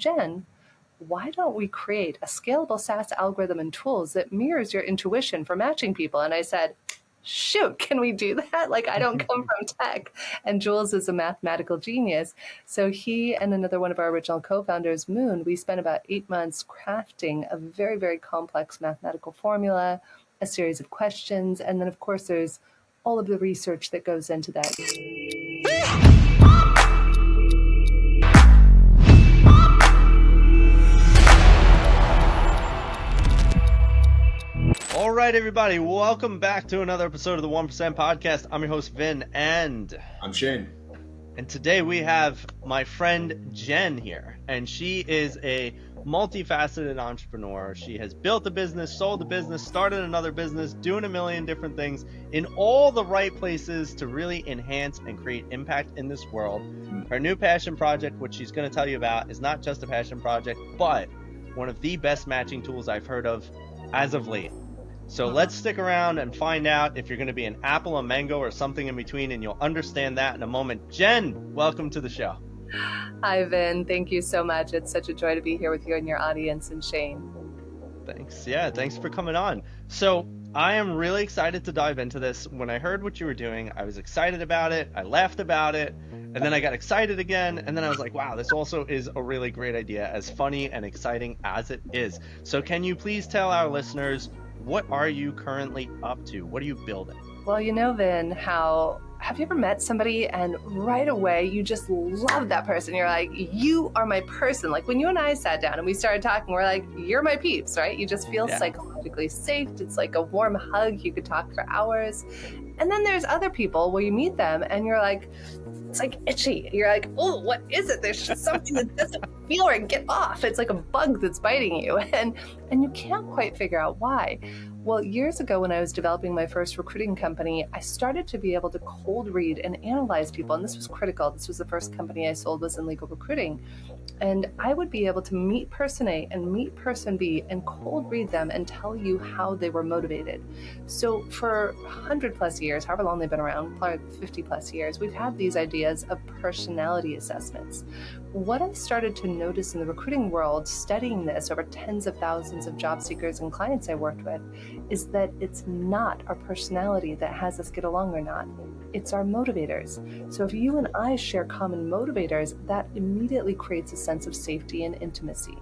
Jen, why don't we create a scalable SaaS algorithm and tools that mirrors your intuition for matching people? And I said, shoot, can we do that? Like, I don't come from tech. And Jules is a mathematical genius. So he and another one of our original co-founders, Moon, we spent about 8 months crafting a very, very complex mathematical formula, a series of questions. And then, of course, there's all of the research that goes into that. All right, everybody, welcome back to another episode of the 1% Podcast. I'm your host, Vin, and I'm Shane. And today we have my friend Jen here, and she is a multifaceted entrepreneur. She has built a business, sold a business, started another business, doing a million different things in all the right places to really enhance and create impact in this world. Her new passion project, which she's going to tell you about, is not just a passion project, but one of the best matching tools I've heard of as of late. So let's stick around and find out if you're going to be an apple, a mango, or something in between, and you'll understand that in a moment. Jen, welcome to the show. Hi, Vin. Thank you so much. It's such a joy to be here with you and your audience, and Shane. Thanks. Yeah, thanks for coming on. So I am really excited to dive into this. When I heard what you were doing, I was excited about it. I laughed about it. And then I got excited again. And then I was like, wow, this also is a really great idea, as funny and exciting as it is. So can you please tell our listeners, what are you currently up to? What are you building? Well, you know, Vin, have you ever met somebody and right away you just love that person? You're like, you are my person. Like when you and I sat down and we started talking, we're like, you're my peeps, right? You just feel psychologically safe. It's like a warm hug. You could talk for hours. And then there's other people where you meet them and you're like, it's like itchy. You're like, oh, what is it? There's just something that doesn't feel right. Get off. It's like a bug that's biting you. And you can't quite figure out why. Well, years ago when I was developing my first recruiting company, I started to be able to cold read and analyze people. And this was critical. This was the first company I sold, was in legal recruiting. And I would be able to meet person A and meet person B and cold read them and tell you how they were motivated. So for 100 plus years, however long they've been around, probably 50 plus years, we've had these ideas of personality assessments. What I started to notice in the recruiting world, studying this over tens of thousands of job seekers and clients I worked with, is that it's not our personality that has us get along or not. It's our motivators. So if you and I share common motivators, that immediately creates a sense of safety and intimacy.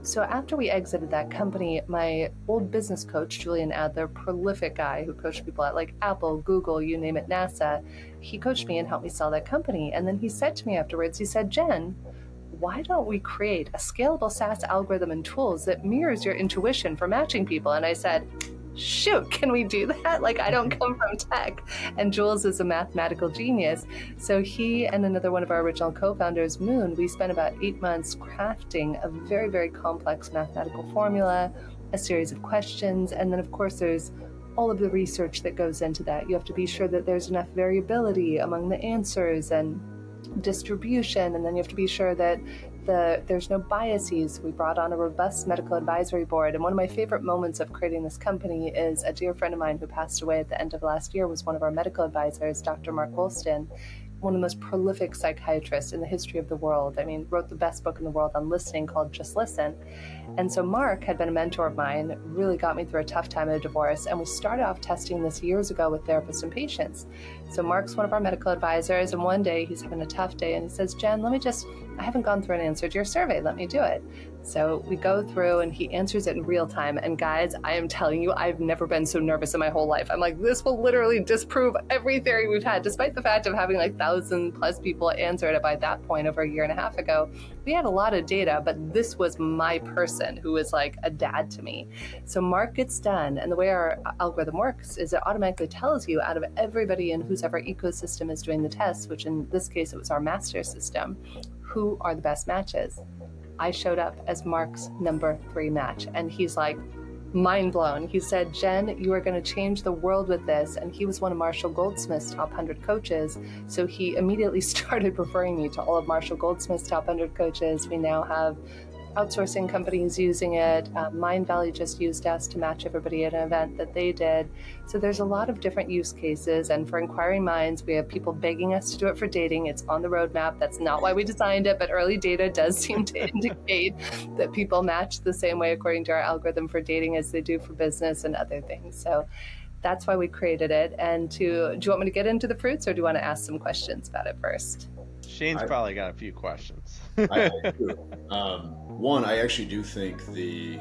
So after we exited that company, my old business coach, Julian Adler, prolific guy who coached people at like Apple, Google, you name it, NASA, he coached me and helped me sell that company. And then he said to me afterwards, he said, Jen, why don't we create a scalable SaaS algorithm and tools that mirrors your intuition for matching people? And I said, shoot, can we do that? Like, I don't come from tech. And Jules is a mathematical genius. So he and another one of our original co-founders, Moon, we spent about 8 months crafting a very, very complex mathematical formula, a series of questions. And then, of course, there's all of the research that goes into that. You have to be sure that there's enough variability among the answers and distribution, and then you have to be sure that there's no biases. We brought on a robust medical advisory board, and one of my favorite moments of creating this company is a dear friend of mine who passed away at the end of last year was one of our medical advisors, Dr. Mark Wolston, one of the most prolific psychiatrists in the history of the world. I mean, wrote the best book in the world on listening called Just Listen. And so Mark had been a mentor of mine, really got me through a tough time of divorce, and we started off testing this years ago with therapists and patients. So Mark's one of our medical advisors, and one day he's having a tough day, and he says, Jen, I haven't gone through and answered your survey, let me do it. So we go through and he answers it in real time. And guys, I am telling you, I've never been so nervous in my whole life. I'm like, this will literally disprove every theory we've had, despite the fact of having like 1,000 plus people answer it by that point over a year and a half ago. We had a lot of data, but this was my person who was like a dad to me. So Mark gets done. And the way our algorithm works is it automatically tells you out of everybody in whoever ecosystem is doing the test, which in this case, it was our master system, who are the best matches. I showed up as Mark's number 3 match, and he's like mind blown. He said, Jen, you are going to change the world with this. And he was one of Marshall Goldsmith's top 100 coaches. So he immediately started referring me to all of Marshall Goldsmith's top 100 coaches. We now have outsourcing companies using it. Mind Valley just used us to match everybody at an event that they did. So there's a lot of different use cases. And for inquiring minds, we have people begging us to do it for dating. It's on the roadmap. That's not why we designed it, but early data does seem to indicate that people match the same way according to our algorithm for dating as they do for business and other things. So that's why we created it. And do you want me to get into the fruits, or do you want to ask some questions about it first? Shane's I, probably got a few questions. I do. One, I actually do think the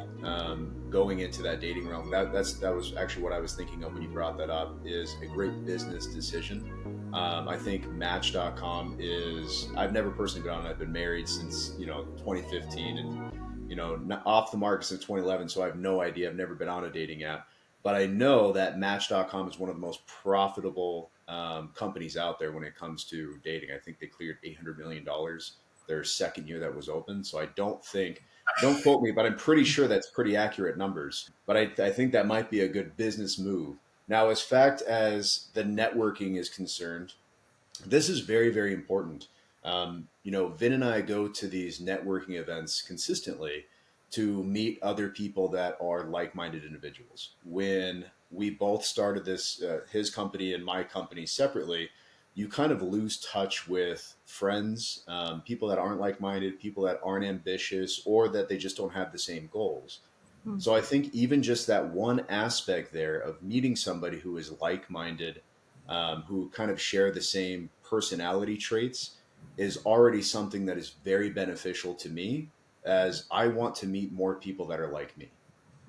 going into that dating realm that was actually what I was thinking of when you brought that up is a great business decision. I think Match.com is. I've never personally been on it. I've been married since 2015, and off the market since 2011. So I have no idea. I've never been on a dating app, but I know that Match.com is one of the most profitable companies out there when it comes to dating. I think they cleared $800 million their second year that was open. So I don't quote me, but I'm pretty sure that's pretty accurate numbers. But I think that might be a good business move. Now, as fact as the networking is concerned, this is very, very important. Vin and I go to these networking events consistently to meet other people that are like-minded individuals. When we both started this, his company and my company separately, you kind of lose touch with friends, people that aren't like-minded, people that aren't ambitious, or that they just don't have the same goals. Hmm. So I think even just that one aspect there of meeting somebody who is like-minded, who kind of share the same personality traits, is already something that is very beneficial to me, as I want to meet more people that are like me,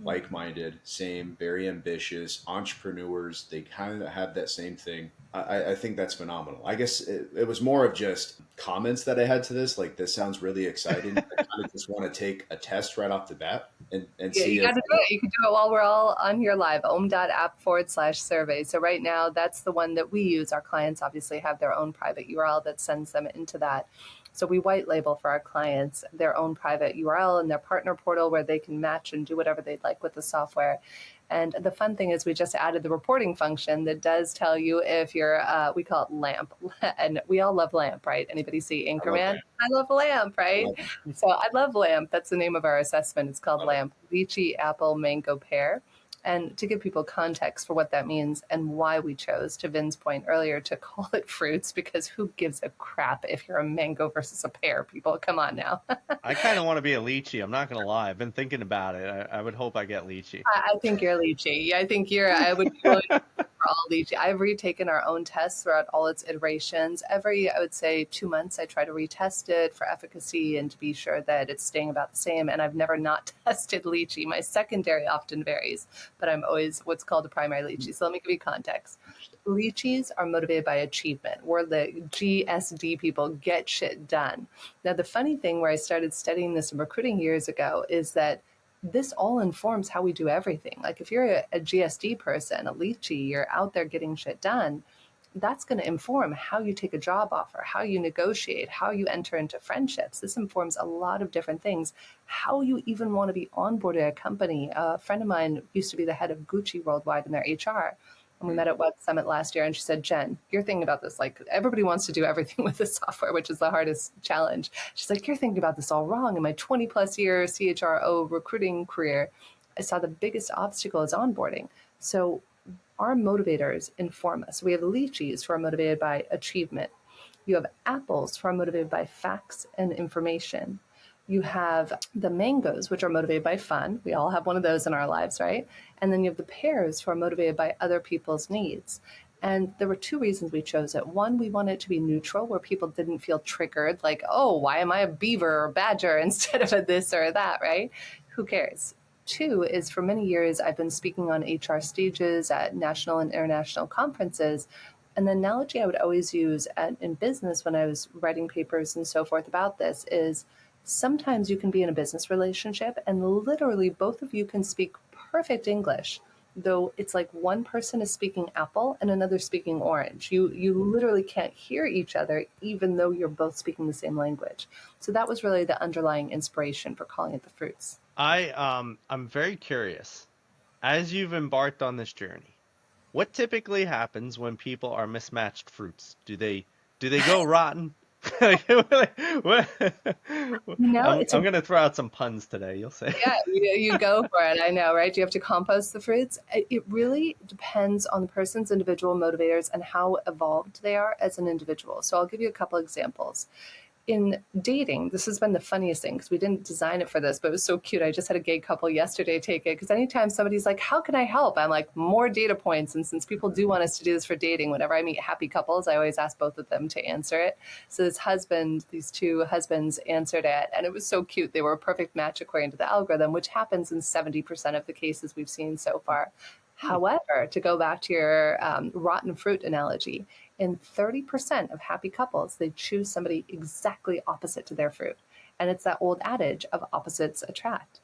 like-minded, same, very ambitious entrepreneurs. They kind of have that same thing. I think that's phenomenal. I guess it was more of just comments that I had to this. Like, this sounds really exciting. I kind of just want to take a test right off the bat and Yeah, see you got if. to do it. You can do it while we're all on here live, om.app/survey. So right now, that's the one that we use. Our clients obviously have their own private URL that sends them into that. So we white label for our clients their own private URL and their partner portal where they can match and do whatever they'd like with the software. And the fun thing is we just added the reporting function that does tell you if you're, we call it LAMP. And we all love LAMP, right? Anybody see I love Anchorman? that. I love LAMP, I right? love it. So I love LAMP. That's the name of our assessment. It's called Love it. LAMP, lychee, apple, mango, pear. And to give people context for what that means and why we chose, to Vin's point earlier, to call it fruits, because who gives a crap if you're a mango versus a pear? People, come on now. I kind of want to be a lychee. I'm not gonna lie. I've been thinking about it. I would hope I get lychee. I think you're lychee. I think I would be willing for all lychee. I've retaken our own tests throughout all its iterations. Every, I would say, 2 months, I try to retest it for efficacy and to be sure that it's staying about the same. And I've never not tested lychee. My secondary often varies, but I'm always what's called a primary lychee. So let me give you context. Lychees are motivated by achievement. We're the GSD people, get shit done. Now, the funny thing where I started studying this in recruiting years ago is that this all informs how we do everything. Like if you're a GSD person, a lychee, you're out there getting shit done, that's going to inform how you take a job offer, how you negotiate, how you enter into friendships. This informs a lot of different things. How you even want to be onboarded at a company. A friend of mine used to be the head of Gucci worldwide in their HR. And we met at Web Summit last year, and she said, Jen, you're thinking about this. Like, everybody wants to do everything with the software, which is the hardest challenge. She's like, you're thinking about this all wrong. In my 20 plus year CHRO recruiting career, I saw the biggest obstacle is onboarding. So our motivators inform us. We have lychees who are motivated by achievement. You have apples who are motivated by facts and information. You have the mangoes, which are motivated by fun. We all have one of those in our lives, right? And then you have the pears who are motivated by other people's needs. And there were two reasons we chose it. One, we wanted it to be neutral, where people didn't feel triggered, like, oh, why am I a beaver or badger instead of a this or that, right? Who cares? Two is for many years, I've been speaking on HR stages at national and international conferences. And the analogy I would always use in business when I was writing papers and so forth about this is sometimes you can be in a business relationship and literally both of you can speak perfect English, though it's like one person is speaking apple and another speaking orange. You literally can't hear each other even though you're both speaking the same language. So that was really the underlying inspiration for calling it the fruits. I'm very curious. As you've embarked on this journey, what typically happens when people are mismatched fruits? Do they go rotten? What? I'm It's a gonna throw out some puns today. You'll say. Yeah, you go for it. I know, right? Do you have to compost the fruits? It really depends on the person's individual motivators and how evolved they are as an individual. So I'll give you a couple examples. In dating, this has been the funniest thing because we didn't design it for this, but it was so cute. I just had a gay couple yesterday take it because anytime somebody's like, how can I help? I'm like, more data points. And since people do want us to do this for dating, whenever I meet happy couples, I always ask both of them to answer it. So these two husbands answered it, and it was so cute. They were a perfect match according to the algorithm, which happens in 70% of the cases we've seen so far. However, to go back to your rotten fruit analogy, in 30% of happy couples, they choose somebody exactly opposite to their fruit. And it's that old adage of opposites attract.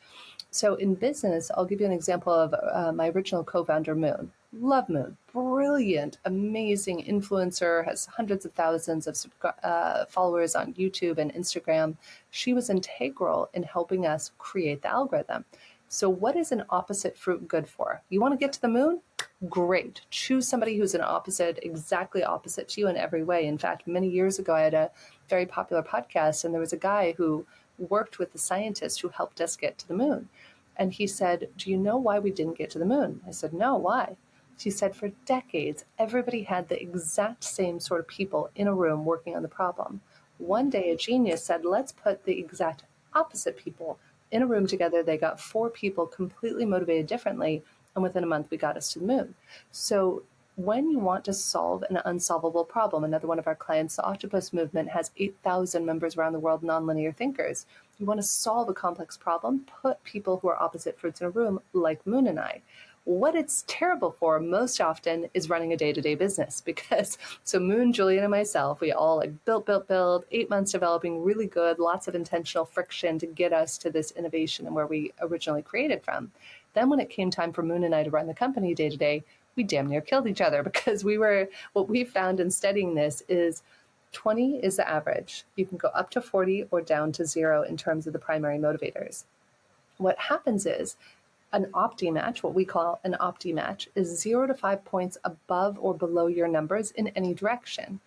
So in business, I'll give you an example of my original co-founder, Moon. Love Moon. Brilliant, amazing influencer, has hundreds of thousands of followers on YouTube and Instagram. She was integral in helping us create the algorithm. So what is an opposite fruit good for? You want to get to the moon? Great. Choose somebody who's an opposite, exactly opposite to you in every way. In fact, many years ago, I had a very popular podcast, and there was a guy who worked with the scientist who helped us get to the moon. And he said, do you know why we didn't get to the moon? I said, no, why? She said, for decades, everybody had the exact same sort of people in a room working on the problem. One day, a genius said, let's put the exact opposite people in a room together. They got 4 people completely motivated differently, and within a month we got us to the moon. So when you want to solve an unsolvable problem, another one of our clients, the Octopus Movement, has 8,000 members around the world, nonlinear thinkers. You want to solve a complex problem, put people who are opposite fruits in a room, like Moon and I. What it's terrible for most often is running a day-to-day business, because so Moon, Julian, and myself, we all like build, 8 months developing really good, lots of intentional friction to get us to this innovation and where we originally created from. Then when it came time for Moon and I to run the company day to day, we damn near killed each other because what we found in studying this is 20 is the average. You can go up to 40 or down to 0 in terms of the primary motivators. What happens is an Optimatch, what we call an Optimatch, is 0 to 5 points above or below your numbers in any direction.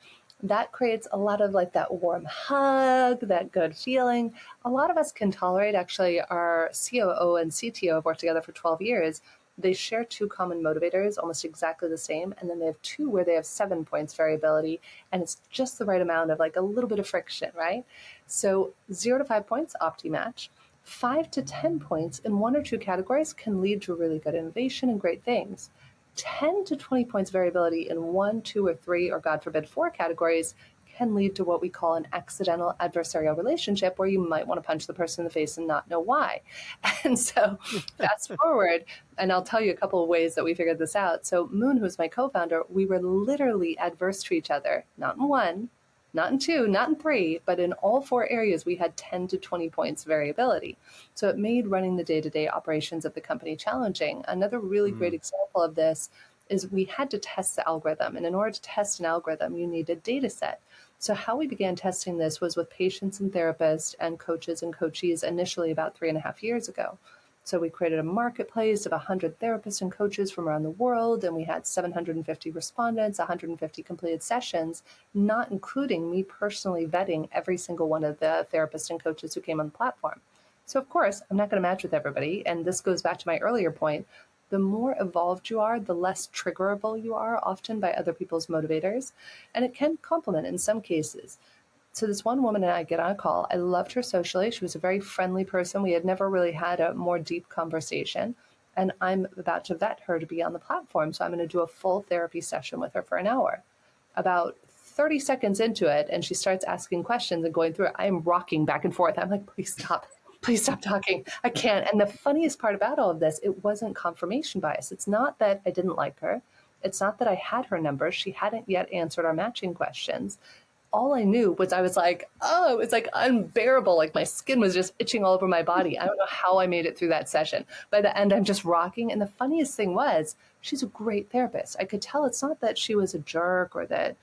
That creates a lot of like that warm hug, that good feeling. A lot of us can tolerate, actually, our COO and CTO have worked together for 12 years. They share 2 common motivators, almost exactly the same. And then they have 2 where they have 7 points variability. And it's just the right amount of like a little bit of friction, right? So 0 to 5 points, Optimatch. 5 to 10 points in 1 or 2 categories can lead to really good innovation and great things. 10 to 20 points variability in 1, 2, or 3, or God forbid 4 categories can lead to what we call an accidental adversarial relationship, where you might want to punch the person in the face and not know why. And so fast forward, and I'll tell you a couple of ways that we figured this out. So Moon, who's my co-founder, we were literally adverse to each other, not in 1, not in 2, not in 3, but in all 4 areas, we had 10 to 20 points variability. So it made running the day-to-day operations of the company challenging. Another really great example of this is we had to test the algorithm. And in order to test an algorithm, you need a data set. So how we began testing this was with patients and therapists and coaches and coachees initially about 3.5 years ago. So we created a marketplace of 100 therapists and coaches from around the world, and we had 750 respondents, 150 completed sessions, not including me personally vetting every single one of the therapists and coaches who came on the platform. So of course, I'm not going to match with everybody, and this goes back to my earlier point. The more evolved you are, the less triggerable you are, often by other people's motivators, and it can complement in some cases. So this one woman and I get on a call. I loved her socially. She was a very friendly person. We had never really had a more deep conversation. And I'm about to vet her to be on the platform. So I'm going to do a full therapy session with her for an hour. About 30 seconds into it, and she starts asking questions and going through it, I am rocking back and forth. I'm like, please stop. Please stop talking. I can't. And the funniest part about all of this, it wasn't confirmation bias. It's not that I didn't like her. It's not that I had her number. She hadn't yet answered our matching questions. All I knew was I was like, oh, it was like unbearable. Like my skin was just itching all over my body. I don't know how I made it through that session. By the end, I'm just rocking. And the funniest thing was, she's a great therapist. I could tell it's not that she was a jerk or that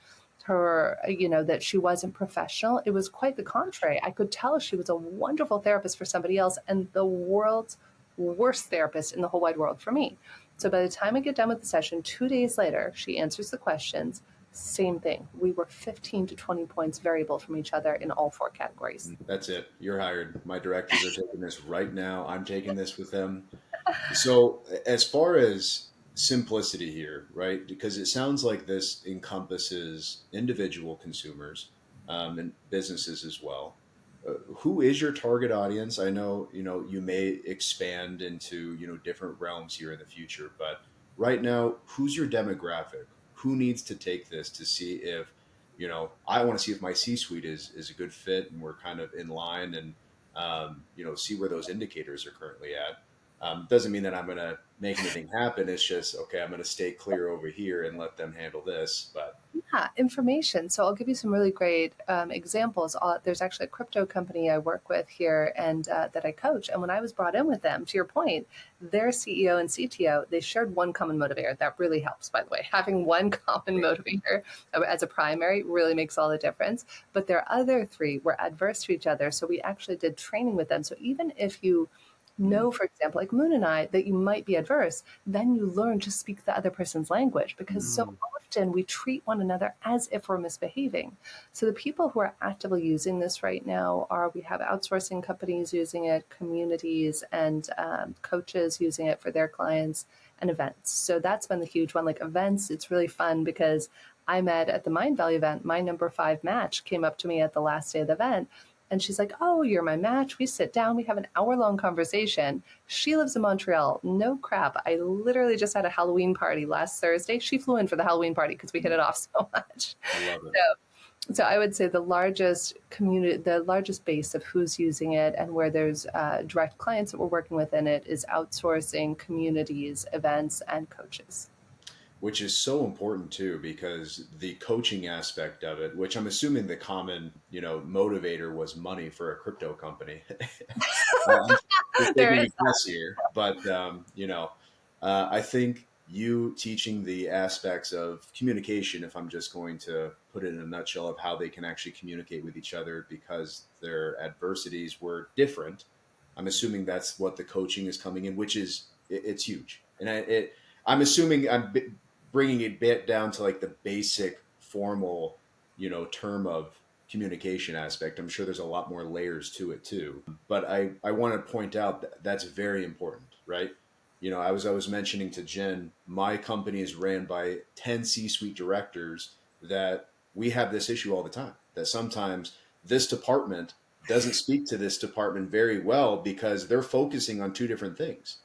that she wasn't professional. It was quite the contrary. I could tell she was a wonderful therapist for somebody else and the world's worst therapist in the whole wide world for me. So by the time I get done with the session, 2 days later, she answers the questions, Same thing. We were 15 to 20 points variable from each other in all 4 categories. That's it. You're hired. My directors are taking this right now. I'm taking this with them. So, as far as simplicity here, right? Because it sounds like this encompasses individual consumers and businesses as well. Who is your target audience? I know you may expand into different realms here in the future, but right now, who's your demographic? Who needs to take this to see if I want to see if my C-suite is a good fit and we're kind of in line and see where those indicators are currently at. Doesn't mean that I'm going to make anything happen. It's just, okay, I'm going to stay clear over here and let them handle this. But Yeah, information. So I'll give you some really great examples. There's actually a crypto company I work with here and that I coach. And when I was brought in with them, to your point, their CEO and CTO, they shared one common motivator. That really helps, by the way. Having one common motivator as a primary really makes all the difference. But their other 3 were adverse to each other. So we actually did training with them. So even if you know, for example, like Moon and I, that you might be adverse, then you learn to speak the other person's language because so often we treat one another as if we're misbehaving. So the people who are actively using this right now we have outsourcing companies using it, communities and coaches using it for their clients and events. So that's been the huge one. Like events, it's really fun because I met at the Mind Valley event, my number 5 match came up to me at the last day of the event. And she's like, oh, you're my match. We sit down, we have an hour-long conversation. She lives in Montreal. No crap. I literally just had a Halloween party last Thursday. She flew in for the Halloween party because we hit it off so much. I love it. So I would say the largest community, the largest base of who's using it and where there's direct clients that we're working with in it is outsourcing, communities, events, and coaches. Which is so important too, because the coaching aspect of it, which I'm assuming the common, motivator was money for a crypto company. I'm just There taking a is. guess here, but I think you teaching the aspects of communication, if I'm just going to put it in a nutshell, of how they can actually communicate with each other because their adversities were different. I'm assuming that's what the coaching is coming in, which is it's huge, and I'm assuming bringing it bit down to like the basic formal, term of communication aspect. I'm sure there's a lot more layers to it too. But I want to point out that that's very important, right? I was mentioning to Jen, my company is ran by 10 C-suite directors that we have this issue all the time. That sometimes this department doesn't speak to this department very well because they're focusing on 2 different things.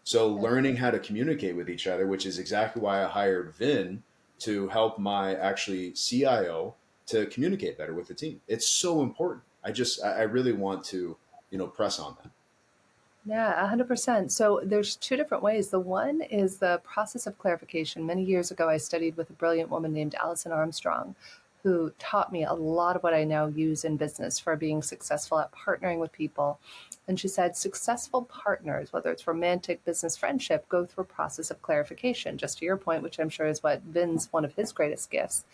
So learning how to communicate with each other, which is exactly why I hired Vin to help my actually CIO to communicate better with the team. It's so important. I really want to, press on that. Yeah, 100%. So there's 2 different ways. The one is the process of clarification. Many years ago, I studied with a brilliant woman named Alison Armstrong, who taught me a lot of what I now use in business for being successful at partnering with people. And she said, successful partners, whether it's romantic, business, friendship, go through a process of clarification, just to your point, which I'm sure is what Vin's one of his greatest gifts.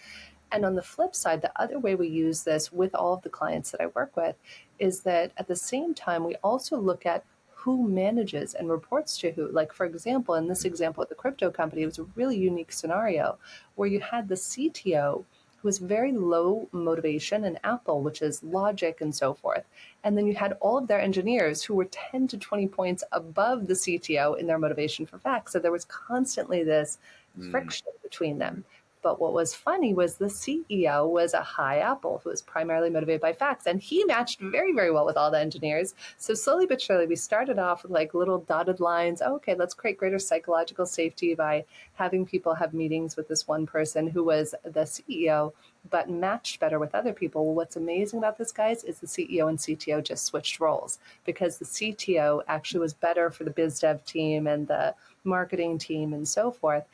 And on the flip side, the other way we use this with all of the clients that I work with is that at the same time, we also look at who manages and reports to who. Like, for example, in this example with the crypto company, it was a really unique scenario where you had the CTO who was very low motivation in Apple, which is logic and so forth. And then you had all of their engineers who were 10 to 20 points above the CTO in their motivation for facts. So there was constantly this Mm. friction between them. But what was funny was the CEO was a high Apple who was primarily motivated by facts, and he matched very, very well with all the engineers. So slowly but surely, we started off with like little dotted lines. Oh, okay, let's create greater psychological safety by having people have meetings with this one person who was the CEO, but matched better with other people. Well, what's amazing about this, guys, is the CEO and CTO just switched roles because the CTO actually was better for the biz dev team and the marketing team and so forth.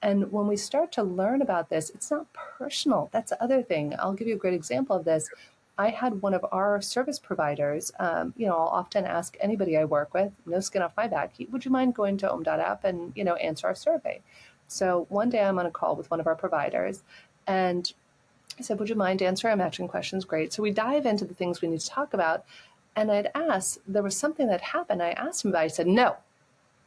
And when we start to learn about this, it's not personal. That's the other thing. I'll give you a great example of this. I had one of our service providers, I'll often ask anybody I work with, no skin off my back, would you mind going to om.app and, answer our survey? So one day I'm on a call with one of our providers and I said, would you mind answering our matching questions? Great. So we dive into the things we need to talk about. And I'd asked, there was something that happened. I asked him about it. I said, no,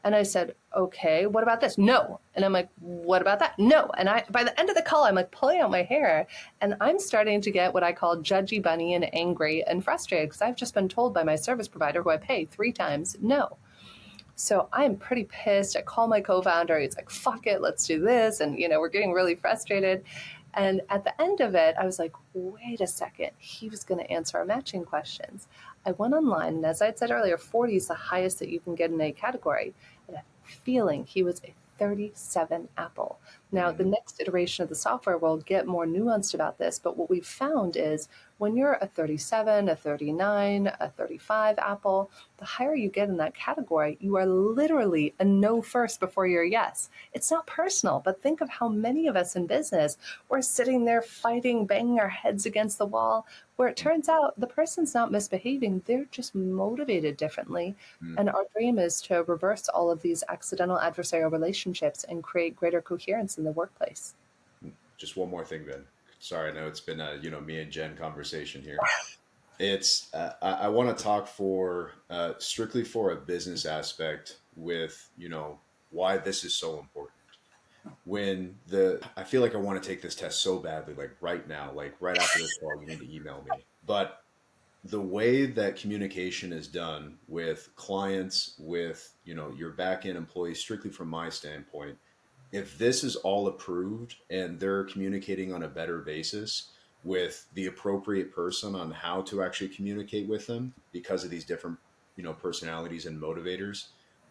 And I said, okay, what about this? No. And I'm like, what about that? No. And by the end of the call, I'm like pulling out my hair and I'm starting to get what I call judgy bunny and angry and frustrated because I've just been told by my service provider, who I pay 3 times, no. So I'm pretty pissed. I call my co-founder. He's like, fuck it, let's do this. And, we're getting really frustrated. And at the end of it, I was like, wait a second. He was going to answer our matching questions. I went online, and as I had said earlier, 40 is the highest that you can get in a category. And I have a feeling he was a 37 Apple. Now, the next iteration of the software will get more nuanced about this, but what we've found is when you're a 37, a 39, a 35 Apple, the higher you get in that category, you are literally a no first before you're a yes. It's not personal, but think of how many of us in business, we're sitting there fighting, banging our heads against the wall, where it turns out the person's not misbehaving, they're just motivated differently. And our dream is to reverse all of these accidental adversarial relationships and create greater coherence in the workplace. Just one more thing, Ben. Sorry, I know it's been a me and Jen conversation here. It's I want to talk for strictly for a business aspect with why this is so important. When I feel like I want to take this test so badly, like right now, like right after this call, you need to email me. But the way that communication is done with clients, with your back end employees, strictly from my standpoint, if this is all approved and they're communicating on a better basis with the appropriate person on how to actually communicate with them because of these different personalities and motivators,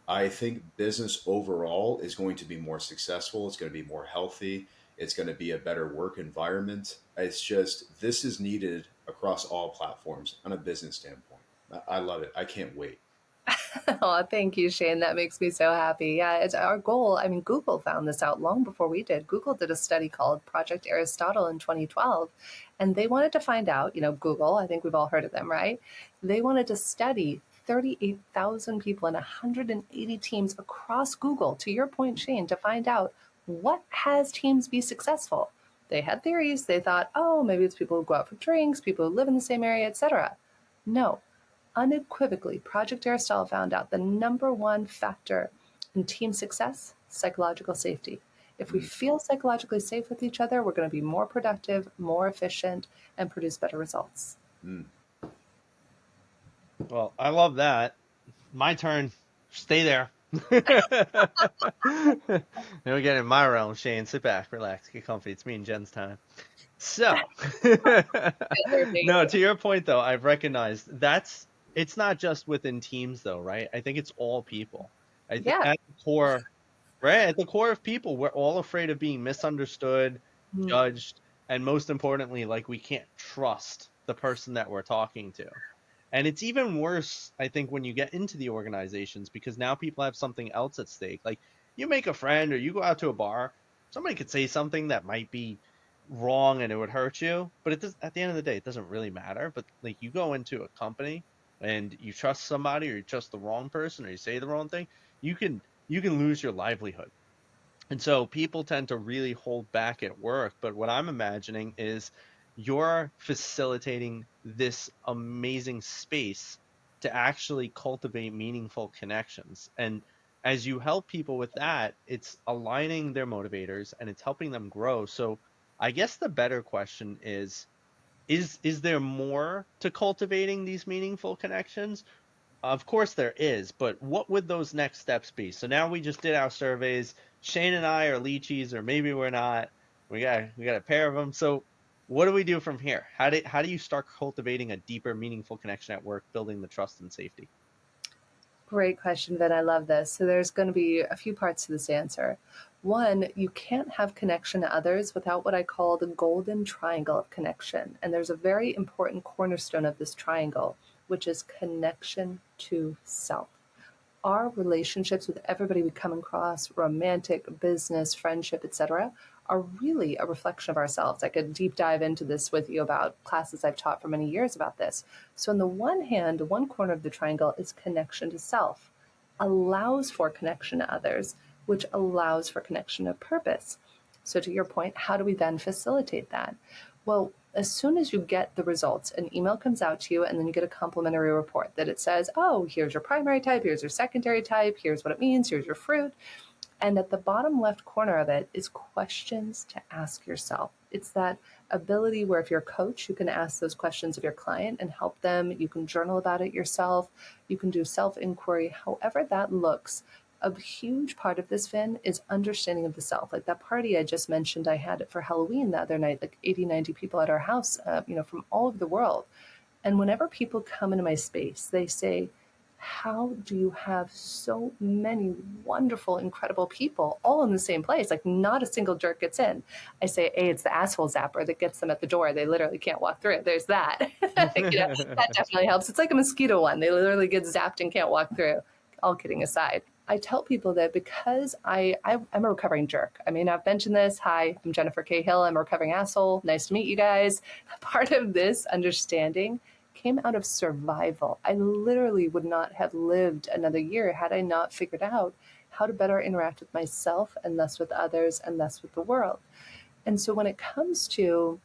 I think business overall is going to be more successful. It's going to be more healthy. It's going to be a better work environment. It's just, this is needed across all platforms on a business standpoint. I love it. I can't wait. Oh, thank you, Shane. That makes me so happy. Yeah, it's our goal. I mean, Google found this out long before we did. Google did a study called Project Aristotle in 2012, and they wanted to find out, Google, I think we've all heard of them, right? They wanted to study 38,000 people in 180 teams across Google, to your point, Shane, to find out what has teams be successful. They had theories. They thought, oh, maybe it's people who go out for drinks, people who live in the same area, etc. No, unequivocally, Project Aristotle found out the number one factor in team success, psychological safety. If we Mm, feel psychologically safe with each other, we're going to be more productive, more efficient, and produce better results. mm. Well, I love that. My turn. Stay there. Now we get in my realm, Shane. Sit back, relax, get comfy. It's me and Jen's time. So, no, to your point though, I've recognized it's not just within teams though, right? I think it's all people. I think Yeah. at the core, right? At the core of people, we're all afraid of being misunderstood, Mm. judged, and most importantly, like we can't trust the person that we're talking to. And it's even worse, I think, when you get into the organizations because now people have something else at stake. Like you make a friend or you go out to a bar, somebody could say something that might be wrong and it would hurt you, but it does at the end of the day, it doesn't really matter. But like you go into a company and you trust somebody or you trust the wrong person or you say the wrong thing, you can lose your livelihood. And so people tend to really hold back at work. But what I'm imagining is you're facilitating this amazing space to actually cultivate meaningful connections. And as you help people with that, it's aligning their motivators and it's helping them grow. So I guess the better question is there more to cultivating these meaningful connections? Of course there is, but what would those next steps be? So now we just did our surveys. Shane and I are leechies, or maybe we're not. We got a pair of them. So what do we do from here? How do you start cultivating a deeper, meaningful connection at work, building the trust and safety? Great question, Ben. I love this. So there's going to be a few parts to this answer. One, you can't have connection to others without what I call the golden triangle of connection. And there's a very important cornerstone of this triangle, which is connection to self. Our relationships with everybody we come across, romantic, business, friendship, etc., are really a reflection of ourselves. I could deep dive into this with you about classes I've taught for many years about this. So on the one hand, one corner of the triangle is connection to self, allows for connection to others, which allows for connection to purpose. So to your point, how do we then facilitate that? Well, As soon as you get the results, an email comes out to you, and then you get a complimentary report that it says, oh, here's your primary type, here's your secondary type, here's what it means, here's your fruit. And at the bottom left corner of it is questions to ask yourself. It's that ability where if you're a coach, you can ask those questions of your client and help them. You can journal about it yourself. You can do self-inquiry, however that looks. A huge part of this, Vin, is understanding of the self. Like that party I just mentioned, I had it for Halloween the other night, like 80, 90 people at our house, from all over the world. And whenever people come into my space, they say, how do you have so many wonderful, incredible people all in the same place? Like not a single jerk gets in. I say, hey, it's the asshole zapper that gets them at the door. They literally can't walk through it. There's that. That definitely helps. It's like a mosquito one. They literally get zapped and can't walk through. All kidding aside. I tell people that because I'm a recovering jerk. I mean, I've mentioned this. Hi, I'm Jennifer Cahill. I'm a recovering asshole. Nice to meet you guys. Part of this understanding came out of survival. I literally would not have lived another year had I not figured out how to better interact with myself and thus with others and thus with the world. And so when it comes to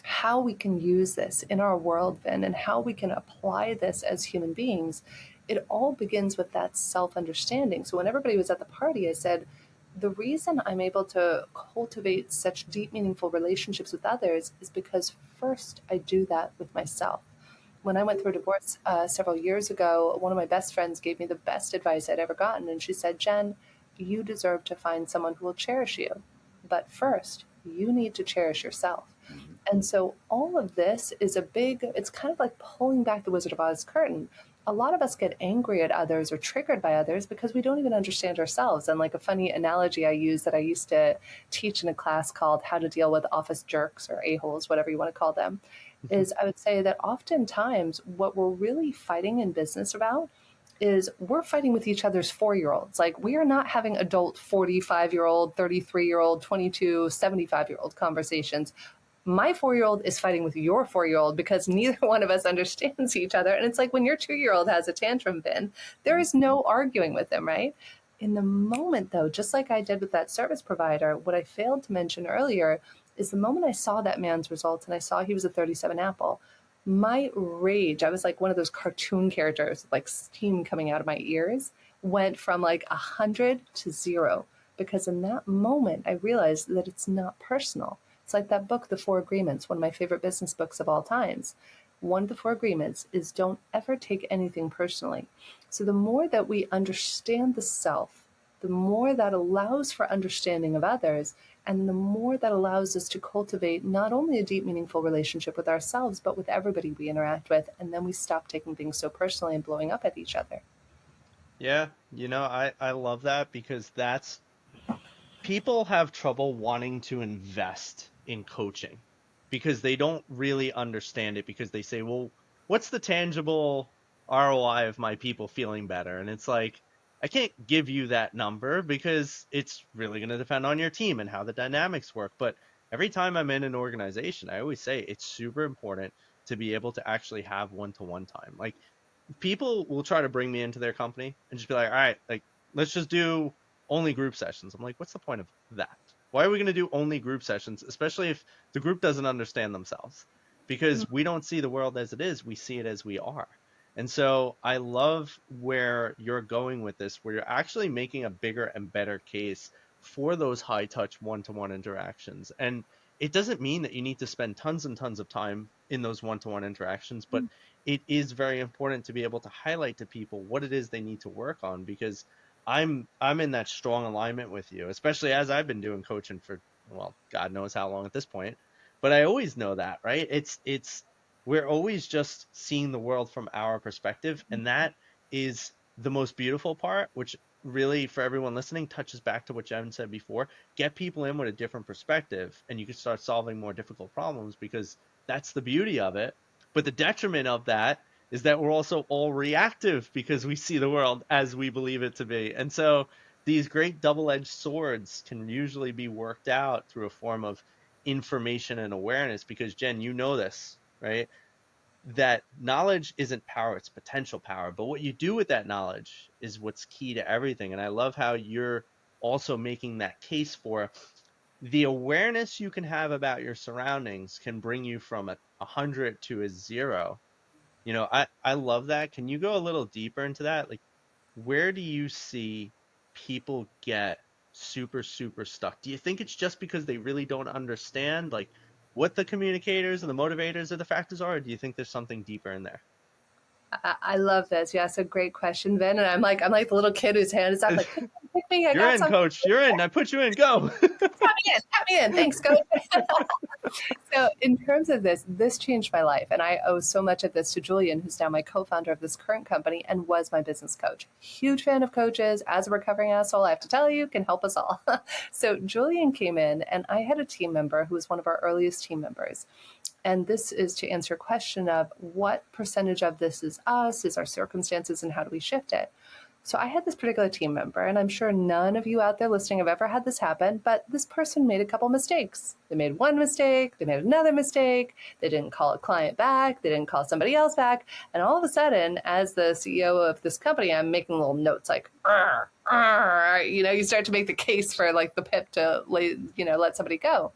how we can use this in our world, Vin, and how we can apply this as human beings, it all begins with that self-understanding. So when everybody was at the party, I said, the reason I'm able to cultivate such deep, meaningful relationships with others is because first I do that with myself. When I went through a divorce several years ago, one of my best friends gave me the best advice I'd ever gotten. And she said, Jen, you deserve to find someone who will cherish you. But first, you need to cherish yourself. Mhm. And so all of this is it's kind of like pulling back the Wizard of Oz curtain. A lot of us get angry at others or triggered by others because we don't even understand ourselves. And like a funny analogy I use that I used to teach in a class called How to Deal with Office Jerks or A-holes, whatever you want to call them, is I would say that oftentimes what we're really fighting in business about is we're fighting with each other's 4-year-olds. Like we are not having adult 45-year-old, 33-year-old, 22, 75-year-old conversations. My 4-year-old is fighting with your 4-year-old because neither one of us understands each other. And it's like when your 2-year-old has a tantrum, Vin, there is no arguing with them, right? In the moment, though, just like I did with that service provider, what I failed to mention earlier is the moment I saw that man's results and I saw he was a 37 Apple, my rage, I was like one of those cartoon characters, like steam coming out of my ears, went from like 100 to 0. Because in that moment, I realized that it's not personal. It's like that book, The Four Agreements, one of my favorite business books of all times. One of the four agreements is don't ever take anything personally. So the more that we understand the self, the more that allows for understanding of others, and the more that allows us to cultivate not only a deep, meaningful relationship with ourselves, but with everybody we interact with. And then we stop taking things so personally and blowing up at each other. Yeah, I love that because that's people have trouble wanting to invest in coaching because they don't really understand it because they say, well, what's the tangible ROI of my people feeling better? And it's like, I can't give you that number because it's really going to depend on your team and how the dynamics work. But every time I'm in an organization, I always say it's super important to be able to actually have one-to-one time. Like people will try to bring me into their company and just be like, all right, like let's just do only group sessions. I'm like, what's the point of that? Why are we going to do only group sessions, especially if the group doesn't understand themselves? Because we don't see the world as it is, we see it as we are. And so I love where you're going with this, where you're actually making a bigger and better case for those high touch one-to-one interactions. And it doesn't mean that you need to spend tons and tons of time in those one-to-one interactions, but it is very important to be able to highlight to people what it is they need to work on because I'm in that strong alignment with you, especially as I've been doing coaching for well, God knows how long at this point. But I always know that, right? It's we're always just seeing the world from our perspective, and that is the most beautiful part, which really for everyone listening touches back to what Jen said before. Get people in with a different perspective and you can start solving more difficult problems because that's the beauty of it. But the detriment of that is that we're also all reactive because we see the world as we believe it to be. And so these great double-edged swords can usually be worked out through a form of information and awareness because Jen, you know this, right? That knowledge isn't power, it's potential power. But what you do with that knowledge is what's key to everything. And I love how you're also making that case for the awareness you can have about your surroundings can bring you from a 100 to a 0. I love that. Can you go a little deeper into that? Like, where do you see people get super, super stuck? Do you think it's just because they really don't understand, like, what the communicators and the motivators or the factors are, or do you think there's something deeper in there? I love this. You asked a great question, Vin, and I'm like the little kid whose hand is up, like pick me, I You're got in, something. coach. You're in. I put you in. Go. Tap me in. Thanks, coach. So, in terms of this changed my life, and I owe so much of this to Julian, who's now my co-founder of this current company and was my business coach. Huge fan of coaches. As a recovering asshole, I have to tell you, can help us all. So, Julian came in, and I had a team member who was one of our earliest team members. And this is to answer your question of what percentage of this is us, is our circumstances, and how do we shift it? So I had this particular team member, and I'm sure none of you out there listening have ever had this happen, but this person made a couple mistakes. They made one mistake, they made another mistake, they didn't call a client back, they didn't call somebody else back, and all of a sudden, as the CEO of this company, I'm making little notes like, you start to make the case for like the pip to, let somebody go.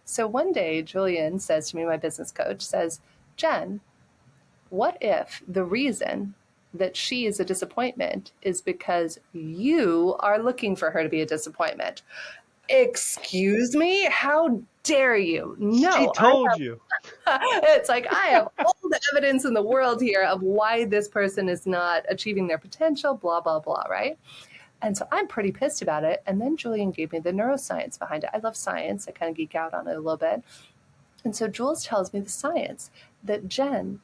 So one day, Julian says to me, my business coach says, Jen, what if the reason that she is a disappointment is because you are looking for her to be a disappointment? Excuse me? How dare you? She No, told you. it's like I have all the evidence in the world here of why this person is not achieving their potential, blah, blah, blah, right? And so I'm pretty pissed about it. And then Julian gave me the neuroscience behind it. I love science. I kind of geek out on it a little bit. And so Jules tells me the science that Jen,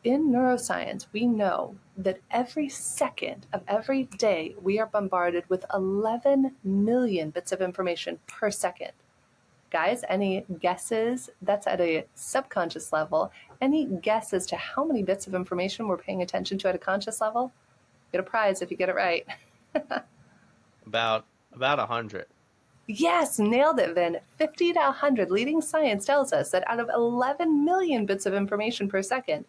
in neuroscience, we know that every second of every day, we are bombarded with 11 million bits of information per second. Guys, any guesses? That's at a subconscious level. Any guess as to how many bits of information we're paying attention to at a conscious level? Get a prize if you get it right. About 100. Yes, nailed it, Vin. 50 to 100. Leading science tells us that out of 11 million bits of information per second,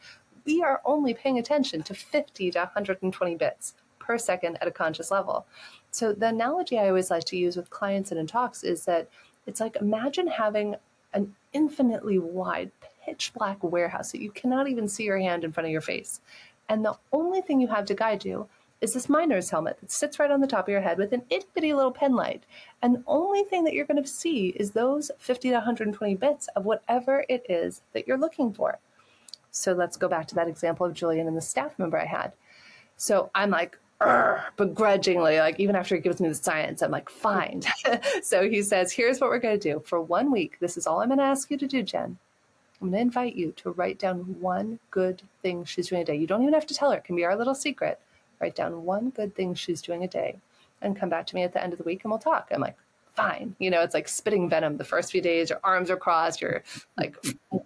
we are only paying attention to 50 to 120 bits per second at a conscious level. So the analogy I always like to use with clients and in talks is that it's like imagine having an infinitely wide, pitch black warehouse that you cannot even see your hand in front of your face. And the only thing you have to guide you is this miner's helmet that sits right on the top of your head with an itty bitty little pen light. And the only thing that you're going to see is those 50 to 120 bits of whatever it is that you're looking for. So let's go back to that example of Julian and the staff member I had. So I'm like, begrudgingly, like even after he gives me the science, I'm like, fine. So he says, here's what we're going to do. For 1 week, this is all I'm going to ask you to do, Jen. I'm going to invite you to write down one good thing she's doing a day. You don't even have to tell her. It can be our little secret. Write down one good thing she's doing a day and come back to me at the end of the week and we'll talk. I'm like, fine. It's like spitting venom the first few days. Your arms are crossed. You're like,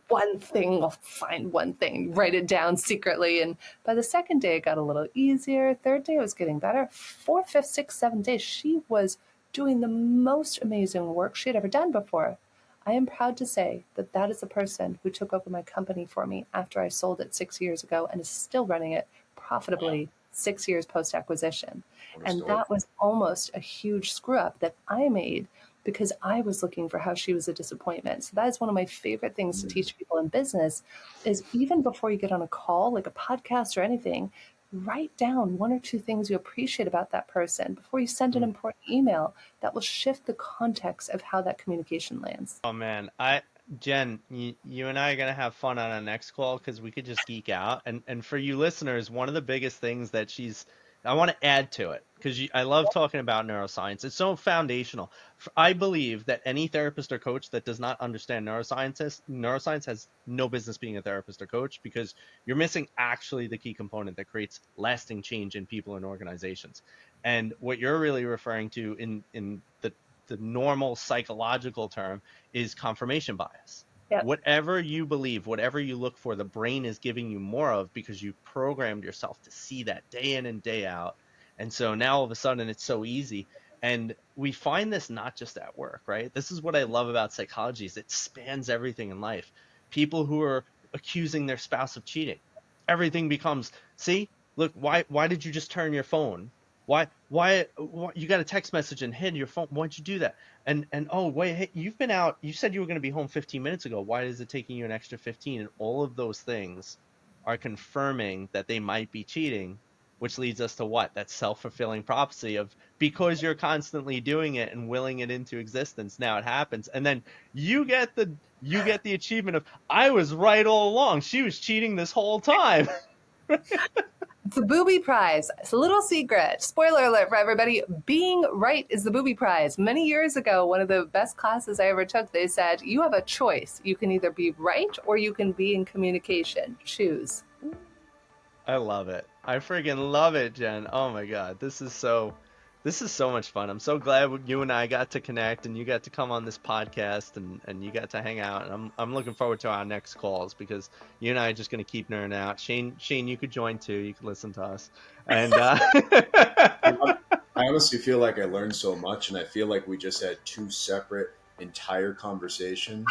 one thing, I'll find one thing. Write it down secretly. And by the second day, it got a little easier. Third day, it was getting better. Fourth, fifth, sixth, seventh day, she was doing the most amazing work she had ever done before. I am proud to say that that is the person who took over my company for me after I sold it 6 years ago and is still running it profitably 6 years post-acquisition. And that was almost a huge screw up that I made because I was looking for how she was a disappointment. So that is one of my favorite things to teach people in business is even before you get on a call, like a podcast or anything, write down one or two things you appreciate about that person before you send an important email that will shift the context of how that communication lands. Oh man, Jen, you and I are gonna have fun on our next call because we could just geek out. And for you listeners, one of the biggest things that I want to add to it because I love talking about neuroscience. It's so foundational. I believe that any therapist or coach that does not understand neuroscience has no business being a therapist or coach because you're missing actually the key component that creates lasting change in people and organizations. And what you're really referring to in the normal psychological term is confirmation bias. Yep. Whatever you believe, whatever you look for, the brain is giving you more of because you've programmed yourself to see that day in and day out. And so now all of a sudden it's so easy. And we find this not just at work, right? This is what I love about psychology is it spans everything in life. People who are accusing their spouse of cheating, everything becomes, see, look, why did you just turn your phone? why you got a text message and hid your phone? Why'd you do that? And oh wait, hey, you've been out. You said you were going to be home 15 minutes ago. Why is it taking you an extra 15? And all of those things are confirming that they might be cheating, which leads us to what? That self-fulfilling prophecy of, because you're constantly doing it and willing it into existence, now it happens. And then you get the achievement of, I was right all along. She was cheating this whole time. It's the booby prize. It's a little secret. Spoiler alert for everybody. Being right is the booby prize. Many years ago, one of the best classes I ever took, they said, you have a choice. You can either be right or you can be in communication. Choose. I love it. I friggin' love it, Jen. Oh my God. This is so much fun. I'm so glad you and I got to connect and you got to come on this podcast and you got to hang out. And I'm looking forward to our next calls, because you and I are just going to keep nerding out. Shane, you could join too. You could listen to us. And I honestly feel like I learned so much, and I feel like we just had two separate entire conversations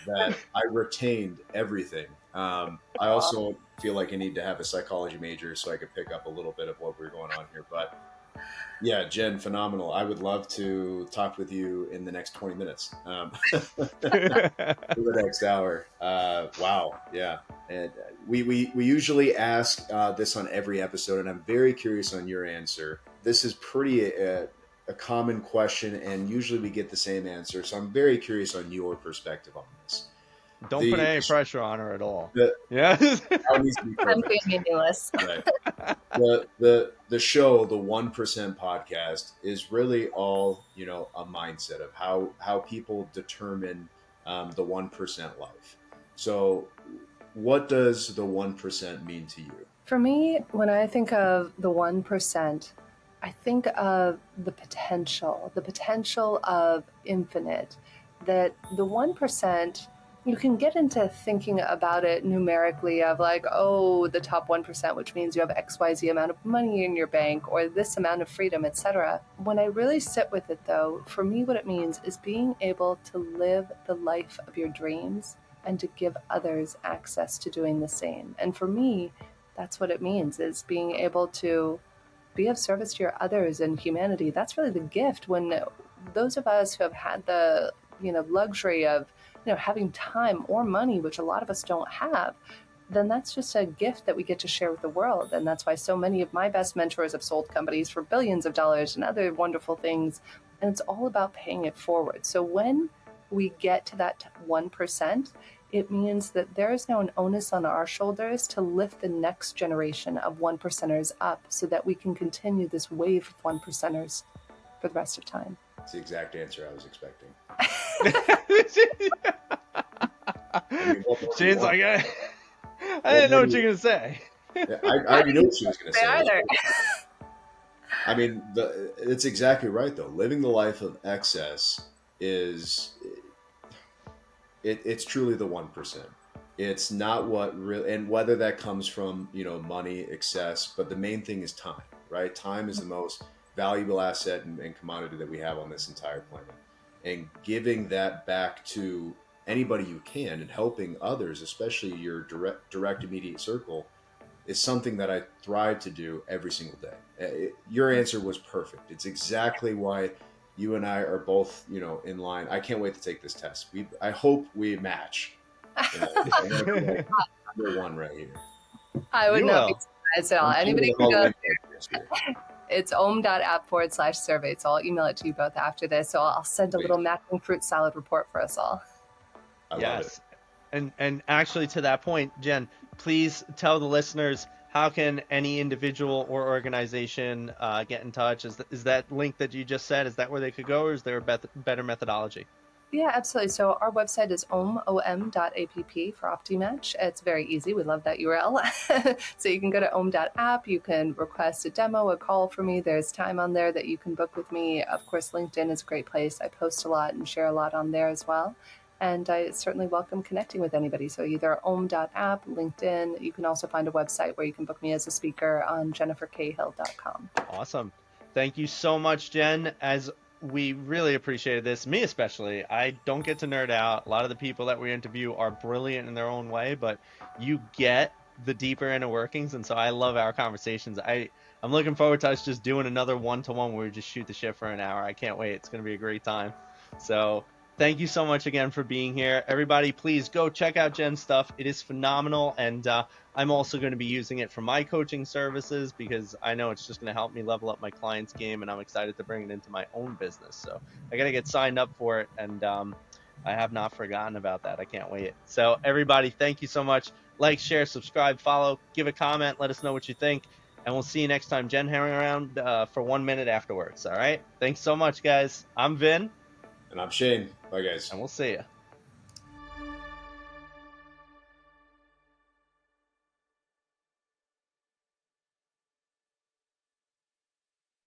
that I retained everything. I also feel like I need to have a psychology major so I could pick up a little bit of what we're going on here. But yeah, Jen, phenomenal. I would love to talk with you in the next 20 minutes, for the next hour. Wow. Yeah. And we usually ask this on every episode, and I'm very curious on your answer. This is pretty a common question, and usually we get the same answer. So I'm very curious on your perspective on this. don't put any pressure on her at all. Yeah. Yeah. How it needs to be I'm perfect. being meaningless. Right. The show, the 1% podcast, is really all, a mindset of how people determine the 1% life. So what does the 1% mean to you? For me, when I think of the 1%, I think of the potential of infinite, that the 1%, you can get into thinking about it numerically of like, oh, the top 1%, which means you have XYZ amount of money in your bank or this amount of freedom, etc. When I really sit with it though, for me, what it means is being able to live the life of your dreams and to give others access to doing the same. And for me, that's what it means, is being able to be of service to your others and humanity. That's really the gift. When those of us who have had the luxury of having time or money, which a lot of us don't have, then that's just a gift that we get to share with the world. And that's why so many of my best mentors have sold companies for billions of dollars and other wonderful things. And it's all about paying it forward. So when we get to that 1%, it means that there is now an onus on our shoulders to lift the next generation of 1%ers up so that we can continue this wave of 1%ers for the rest of time. That's the exact answer I was expecting. Shane's like, I didn't know what you were going to say. I already knew what she was going to say. Either. I mean, it's exactly right, though. Living the life of excess is... It's truly the 1%. It's not what really, and whether that comes from, money, excess, but the main thing is time, right? Time is the most valuable asset and commodity that we have on this entire planet. And giving that back to anybody you can and helping others, especially your direct immediate circle, is something that I thrive to do every single day. Your answer was perfect. It's exactly why you and I are both, in line. I can't wait to take this test. I hope we match. Number one right here. I would You not will. be surprised at all. Anybody can go. It's om.app/survey. So I'll email it to you both after this. So I'll send a little matching fruit salad report for us all. I love it. And actually, to that point, Jen, please tell the listeners, how can any individual or organization get in touch? Is that link that you just said, is that where they could go, or is there a better methodology? Yeah, absolutely. So our website is om.app for Optimatch. It's very easy. We love that URL. So you can go to om.app. You can request a demo, a call for me. There's time on there that you can book with me. Of course, LinkedIn is a great place. I post a lot and share a lot on there as well. And I certainly welcome connecting with anybody. So either om.app, LinkedIn. You can also find a website where you can book me as a speaker on jenniferkhill.com. Awesome. Thank you so much, Jen. As we really appreciated this, me especially. I don't get to nerd out. A lot of the people that we interview are brilliant in their own way, but you get the deeper inner workings, and so I love our conversations. I'm looking forward to us just doing another one-to-one where we just shoot the shit for an hour. I can't wait. It's going to be a great time. So thank you so much again for being here. Everybody, please go check out Jen's stuff. It is phenomenal, and I'm also going to be using it for my coaching services because I know it's just going to help me level up my clients' game, and I'm excited to bring it into my own business. So I got to get signed up for it, and I have not forgotten about that. I can't wait. So everybody, thank you so much. Like, share, subscribe, follow, give a comment, let us know what you think, and we'll see you next time. Jen, hang around for 1 minute afterwards. All right. Thanks so much, guys. I'm Vin, And I'm Shane. Bye, and guys. we'll see you.